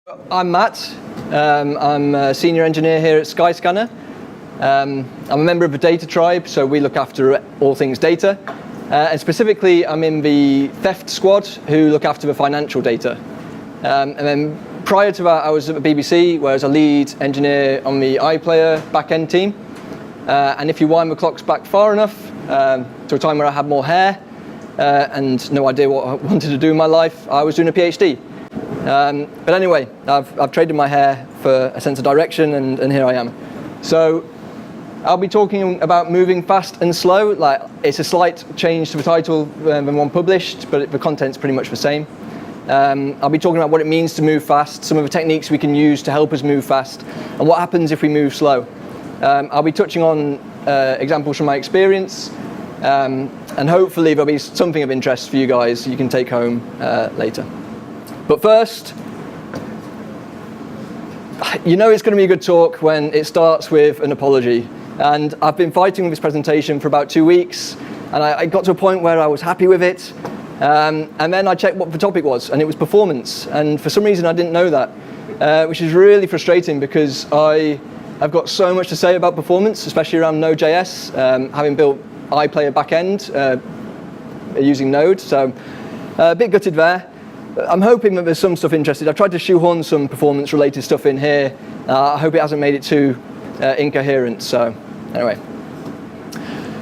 I'm Matt. I'm a senior engineer here at Skyscanner. I'm a member of the data tribe, so we look after all things data. And specifically, I'm in the theft squad who look after the financial data. And then prior to that, I was at the BBC, where I was a lead engineer on the iPlayer back-end team. And if you wind the clocks back far enough, to a time where I had more hair and no idea what I wanted to do in my life, I was doing a PhD. But anyway, I've traded my hair for a sense of direction, and here I am. So I'll be talking about moving fast and slow. Like, it's a slight change to the title than one published, but the content's pretty much the same. I'll be talking about what it means to move fast, some of the techniques we can use to help us move fast, and what happens if we move slow. I'll be touching on examples from my experience, and hopefully there'll be something of interest for you guys you can take home later. But first, you know it's going to be a good talk when it starts with an apology. And I've been fighting with this presentation for about 2 weeks, and I got to a point where I was happy with it. And then I checked what the topic was, and it was performance. And for some reason, I didn't know that, which is really frustrating because I've got so much to say about performance, especially around Node.js, having built iPlayer backend using Node. So a bit gutted there. I'm hoping that there's some stuff interested. I've tried to shoehorn some performance-related stuff in here. I hope it hasn't made it too incoherent. So anyway,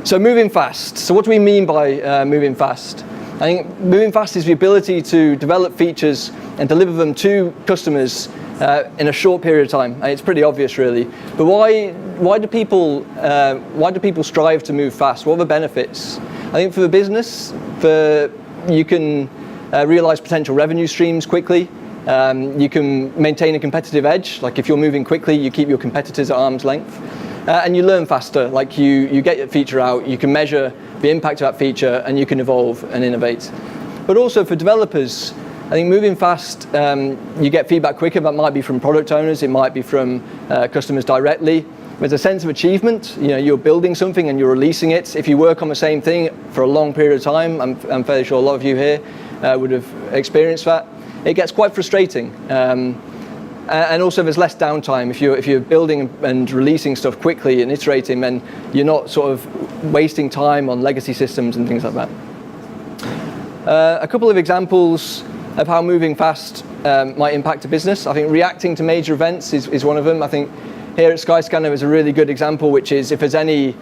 so moving fast. So what do we mean by moving fast? I think moving fast is the ability to develop features and deliver them to customers in a short period of time. And it's pretty obvious, really. But why do people strive to move fast? What are the benefits? I think for the business, you can realize potential revenue streams quickly. You can maintain a competitive edge. Like if you're moving quickly, you keep your competitors at arm's length. And you learn faster. Like you get your feature out, you can measure the impact of that feature, and you can evolve and innovate. But also for developers, I think moving fast, you get feedback quicker. That might be from product owners, it might be from customers directly. There's a sense of achievement. You know, you're building something and you're releasing it. If you work on the same thing for a long period of time, I'm fairly sure a lot of you here would have experienced that. It gets quite frustrating, and also there's less downtime. If you're building and releasing stuff quickly and iterating, then you're not sort of wasting time on legacy systems and things like that. A couple of examples of how moving fast might impact a business. I think reacting to major events is one of them. I think here at Skyscanner is a really good example, which is if there's any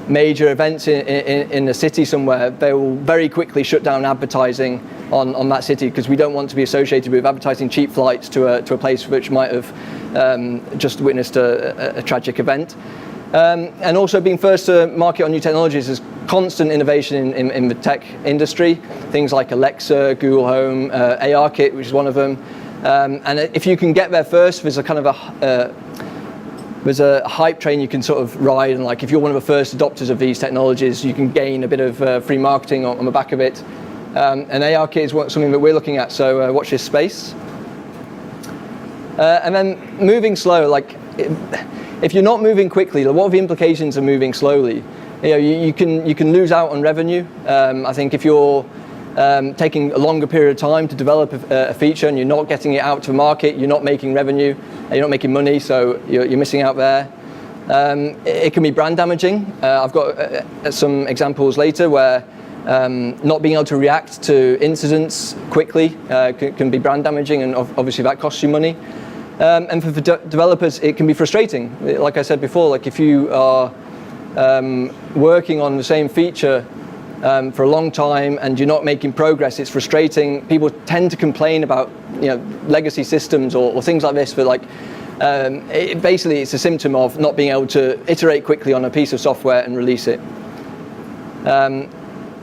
major events in a city somewhere, they will very quickly shut down advertising on that city because we don't want to be associated with advertising cheap flights to a place which might have just witnessed a tragic event. And also being first to market on new technologies is constant innovation in the tech industry. Things like Alexa, Google Home, ARKit, which is one of them. And if you can get there first, there's a kind of there's a hype train you can sort of ride, and like if you're one of the first adopters of these technologies, you can gain a bit of free marketing on the back of it. And ARKit is something that we're looking at, so watch this space. And then moving slow, like if you're not moving quickly, what are the implications of moving slowly? You know, you can lose out on revenue. I think if you're taking a longer period of time to develop a feature and you're not getting it out to the market, you're not making revenue, you're not making money, so you're missing out there. It can be brand damaging. I've got some examples later where not being able to react to incidents quickly can be brand damaging, and obviously that costs you money. And for developers, it can be frustrating. Like I said before, like if you are working on the same feature for a long time and you're not making progress, it's frustrating. People tend to complain about legacy systems or things like this, but like basically it's a symptom of not being able to iterate quickly on a piece of software and release it.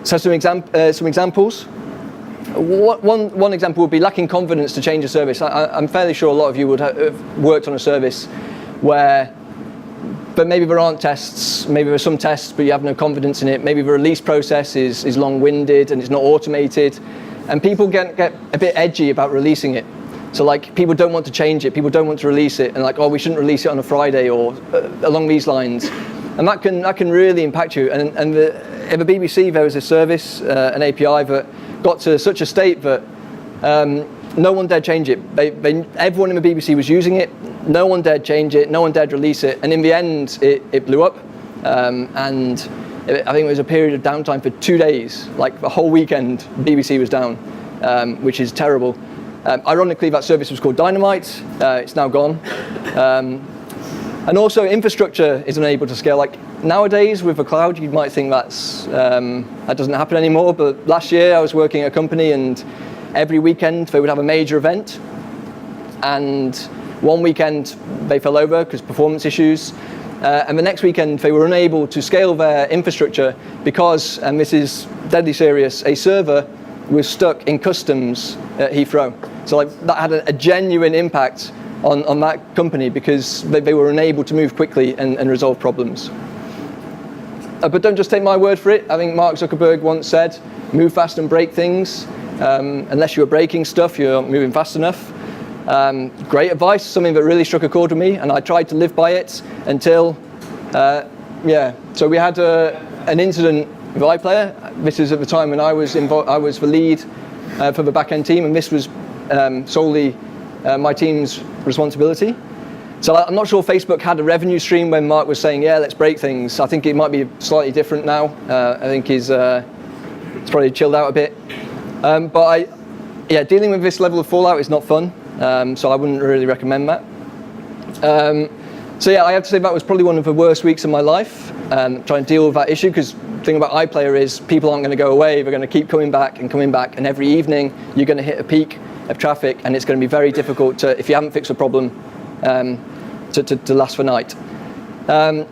So some examples. One example would be lacking confidence to change a service. I'm fairly sure a lot of you would have worked on a service but maybe there aren't tests, maybe there's some tests but you have no confidence in it, maybe the release process is long-winded and it's not automated, and people get a bit edgy about releasing it. So like people don't want to change it, people don't want to release it, and like, oh, we shouldn't release it on a Friday or along these lines. And that can really impact you. And at the BBC there was a service, an API that got to such a state that no one dared change it. Everyone in the BBC was using it. No one dared change it. No one dared release it. And in the end, it blew up. And I think it was a period of downtime for 2 days, like the whole weekend. BBC was down, which is terrible. Ironically, that service was called Dynamite. It's now gone. And also, infrastructure is unable to scale. Like nowadays, with the cloud, you might think that doesn't happen anymore. But last year, I was working at a company, and every weekend they would have a major event. And one weekend they fell over because performance issues. And the next weekend, they were unable to scale their infrastructure because, and this is deadly serious, a server was stuck in customs at Heathrow. So like that had a genuine impact on that company because they were unable to move quickly and resolve problems. But don't just take my word for it. I think Mark Zuckerberg once said, move fast and break things. Unless you're breaking stuff, you're not moving fast enough. Great advice, something that really struck a chord with me, and I tried to live by it until, So we had an incident with iPlayer. This is at the time when I was the lead for the back-end team, and this was solely my team's responsibility. So I'm not sure Facebook had a revenue stream when Mark was saying, let's break things. I think it might be slightly different now. I think he's probably chilled out a bit. Dealing with this level of fallout is not fun. So I wouldn't really recommend that. I have to say that was probably one of the worst weeks of my life, trying to deal with that issue, because the thing about iPlayer is people aren't going to go away, they're going to keep coming back, and every evening you're going to hit a peak of traffic, and it's going to be very difficult to, if you haven't fixed the problem, to last the night. That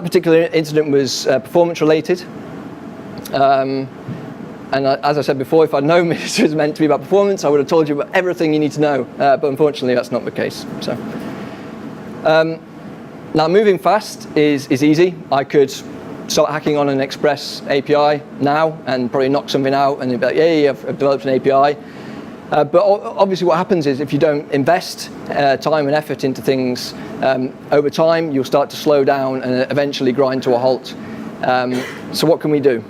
particular incident was performance related. And as I said before, if I'd known this was meant to be about performance, I would have told you about everything you need to know. But unfortunately, that's not the case. So, now moving fast is easy. I could start hacking on an Express API now and probably knock something out and be like, I've developed an API. But obviously, what happens is if you don't invest time and effort into things, over time you'll start to slow down and eventually grind to a halt. So what can we do?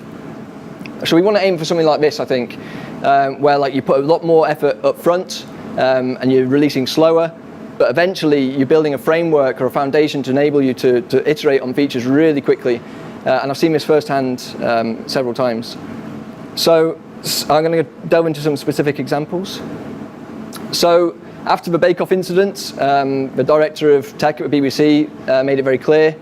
So we want to aim for something like this, I think, where like you put a lot more effort up front and you're releasing slower, but eventually you're building a framework or a foundation to enable you to iterate on features really quickly. And I've seen this firsthand several times. So I'm going to delve into some specific examples. So after the Bake Off incident, the director of tech at the BBC made it very clear.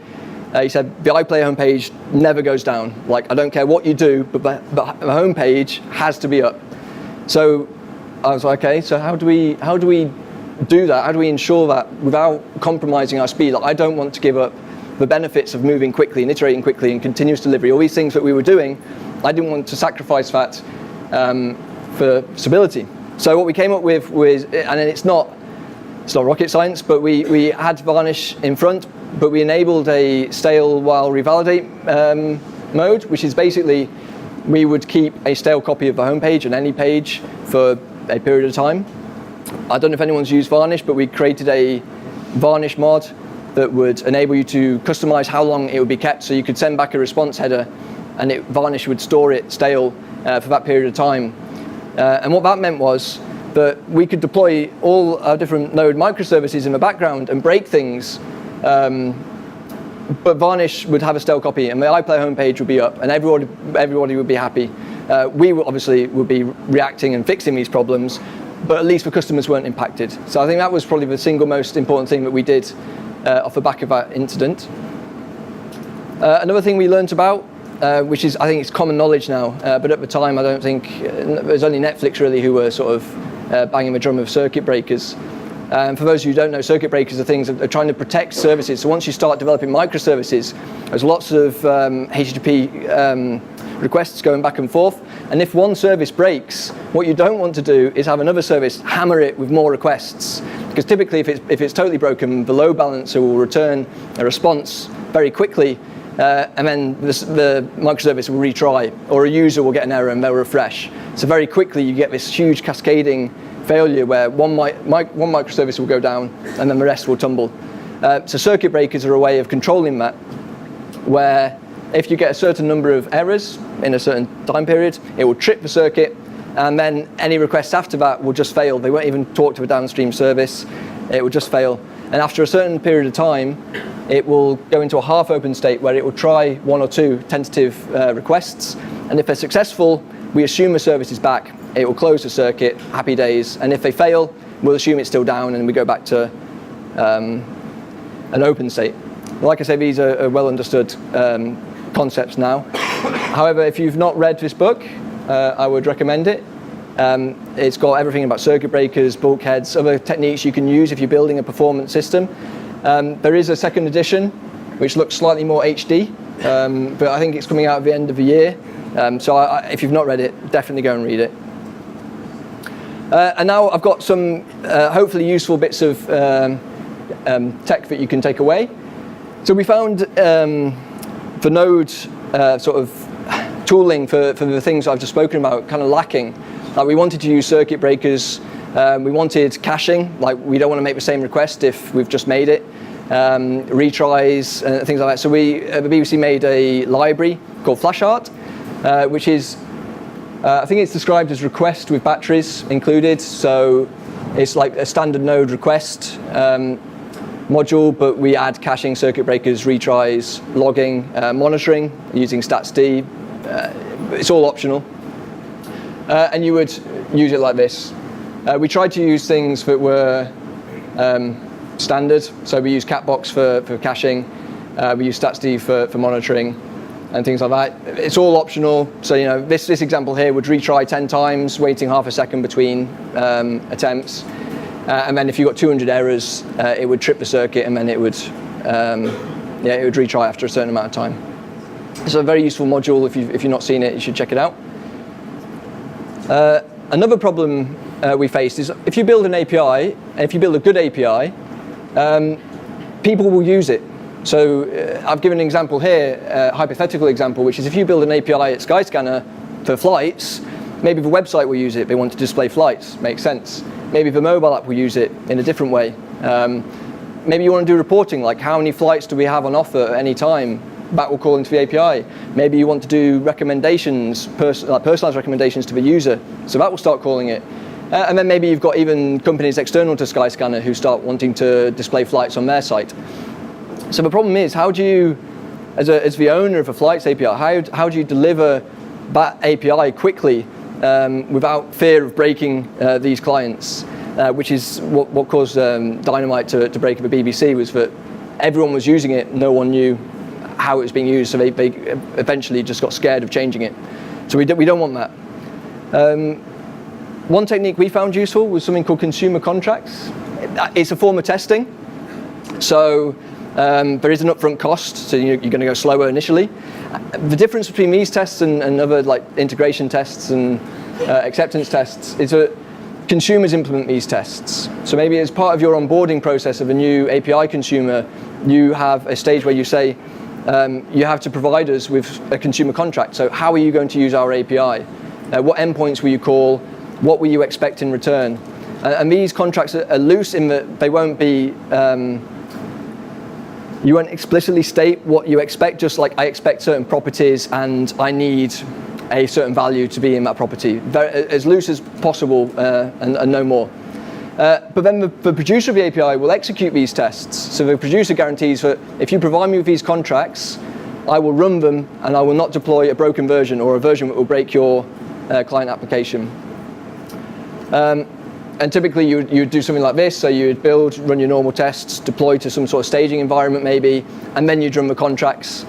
He said, the iPlayer homepage never goes down. Like, I don't care what you do, but the homepage has to be up. So I was like, okay, so how do we do that? How do we ensure that without compromising our speed? Like, I don't want to give up the benefits of moving quickly and iterating quickly and continuous delivery. All these things that we were doing, I didn't want to sacrifice that for stability. So what we came up with was, and it's not rocket science, but we had Varnish in front, but we enabled a stale while revalidate mode, which is basically we would keep a stale copy of the homepage on any page for a period of time. I don't know if anyone's used Varnish, but we created a Varnish mod that would enable you to customize how long it would be kept, so you could send back a response header and Varnish would store it stale for that period of time. And what that meant was that we could deploy all our different Node microservices in the background and break things, but Varnish would have a stale copy and the iPlayer homepage would be up and everybody would be happy. We obviously would be reacting and fixing these problems, but at least the customers weren't impacted. So I think that was probably the single most important thing that we did off the back of that incident. Another thing we learned about, which is, I think it's common knowledge now, but at the time I don't think, there's only Netflix really who were sort of banging the drum of circuit breakers. For those of you who don't know, circuit breakers are things that are trying to protect services. So once you start developing microservices, there's lots of HTTP requests going back and forth. And if one service breaks, what you don't want to do is have another service hammer it with more requests. Because typically, if it's totally broken, the load balancer will return a response very quickly, and then the microservice will retry, or a user will get an error and they'll refresh. So very quickly, you get this huge cascading failure where one microservice will go down and then the rest will tumble. So circuit breakers are a way of controlling that, where if you get a certain number of errors in a certain time period, it will trip the circuit and then any requests after that will just fail. They won't even talk to a downstream service. It will just fail. And after a certain period of time, it will go into a half-open state where it will try one or two tentative requests. And if they're successful, we assume the service is back. It will close the circuit, happy days. And if they fail, we'll assume it's still down and we go back to an open state. Like I say, these are well understood concepts now. However, if you've not read this book, I would recommend it. It's got everything about circuit breakers, bulkheads, other techniques you can use if you're building a performance system. There is a second edition, which looks slightly more HD, but I think it's coming out at the end of the year. So if you've not read it, definitely go and read it. And now I've got some hopefully useful bits of tech that you can take away. So we found the Node sort of tooling for the things I've just spoken about kind of lacking. Like we wanted to use circuit breakers, we wanted caching, like we don't want to make the same request if we've just made it, retries and things like that. So we, the BBC made a library called FlashArt, which is, I think it's described as request with batteries included. So it's like a standard Node request module, but we add caching, circuit breakers, retries, logging, monitoring using statsd. It's all optional. And you would use it like this. We tried to use things that were standard. So we use Catbox for caching. We use statsd for monitoring and things like that. It's all optional. So you know, this example here would retry 10 times, waiting half a second between attempts. And then if you got 200 errors, it would trip the circuit, and then it would retry after a certain amount of time. It's a very useful module. If you've not seen it, you should check it out. Another problem we faced is if you build an API, and if you build a good API, people will use it. So I've given an example here, a hypothetical example, which is if you build an API at Skyscanner for flights, maybe the website will use it. They want to display flights. Makes sense. Maybe the mobile app will use it in a different way. Maybe you want to do reporting, like how many flights do we have on offer at any time? That will call into the API. Maybe you want to do recommendations, personalized recommendations to the user. So that will start calling it. And then maybe you've got even companies external to Skyscanner who start wanting to display flights on their site. So the problem is, how do you, as the owner of a flights API, how do you deliver that API quickly without fear of breaking these clients? Which is what caused Dynamite to break the BBC, was that everyone was using it, no one knew how it was being used, so they eventually just got scared of changing it. So we don't want that. One technique we found useful was something called consumer contracts. It's a form of testing. So there is an upfront cost, so you're going to go slower initially. The difference between these tests and other like integration tests and acceptance tests is that consumers implement these tests. So maybe as part of your onboarding process of a new API consumer, you have a stage where you say, you have to provide us with a consumer contract. So how are you going to use our API? What endpoints will you call? What will you expect in return? And these contracts are loose in that they won't be, you won't explicitly state what you expect, just like I expect certain properties and I need a certain value to be in that property. As loose as possible and no more. But then the producer of the API will execute these tests. So the producer guarantees that if you provide me with these contracts, I will run them and I will not deploy a broken version or a version that will break your client application. And typically you would do something like this. So you would build, run your normal tests, deploy to some sort of staging environment maybe, and then you'd run the contracts.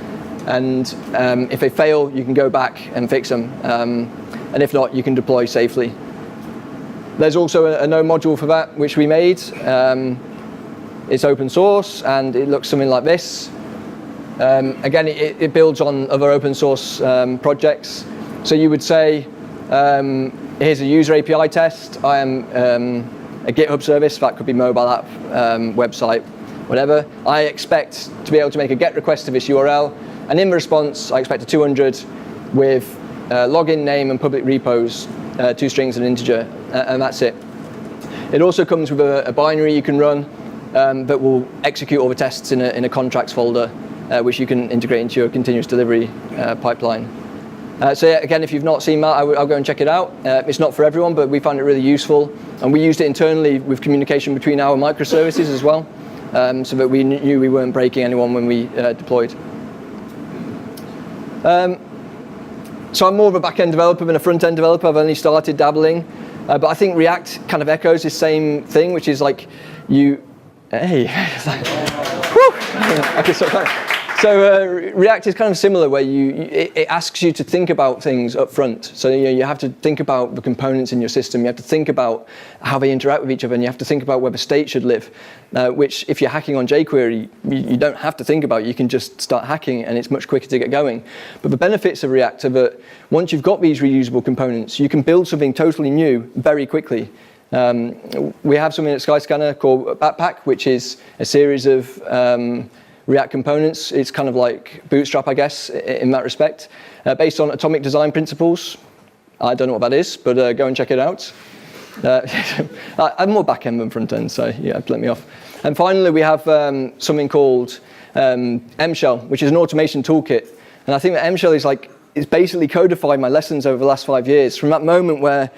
And if they fail, you can go back and fix them. And if not, you can deploy safely. There's also a Node module for that, which we made. It's open source, and it looks something like this. Again, it builds on other open source projects. So you would say, here's a user API test. I am a GitHub service. That could be mobile app, website, whatever. I expect to be able to make a GET request to this URL. And in response, I expect a 200 with login name and public repos, 2 strings and integer, and that's it. It also comes with a binary you can run that will execute all the tests in a contracts folder, which you can integrate into your continuous delivery pipeline. So yeah, again, if you've not seen that, I'll go and check it out. It's not for everyone, but we found it really useful. And we used it internally with communication between our microservices as well, so that we knew we weren't breaking anyone when we deployed. So I'm more of a back-end developer than a front-end developer. I've only started dabbling. But I think React kind of echoes the same thing, which is like hey. Okay, so React is kind of similar, where it asks you to think about things up front. So you have to think about the components in your system. You have to think about how they interact with each other, and you have to think about where the state should live. Which, if you're hacking on jQuery, you don't have to think about. You can just start hacking, and it's much quicker to get going. But the benefits of React are that once you've got these reusable components, you can build something totally new very quickly. We have something at Skyscanner called Backpack, which is a series of React components. It's kind of like Bootstrap, I guess, in that respect, based on atomic design principles. I don't know what that is, but go and check it out. I'm more back-end than front-end, so yeah, let me off. And finally, we have something called M-Shell, which is an automation toolkit. And I think that M-Shell is basically codified my lessons over the last 5 years. From that moment where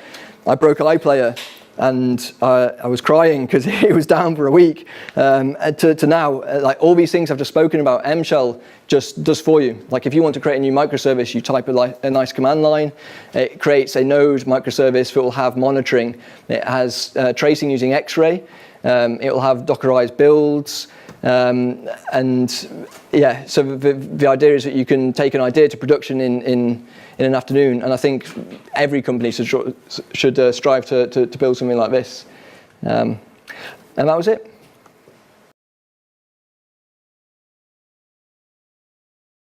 I broke iPlayer, and I was crying because it was down for a week, to now, like all these things I've just spoken about, M-Shell just does for you. Like if you want to create a new microservice, you type a nice command line, it creates a node microservice that will have monitoring. It has tracing using X-ray, it will have Dockerized builds, and yeah, so the idea is that you can take an idea to production in an afternoon, and I think every company should strive to build something like this. And that was it.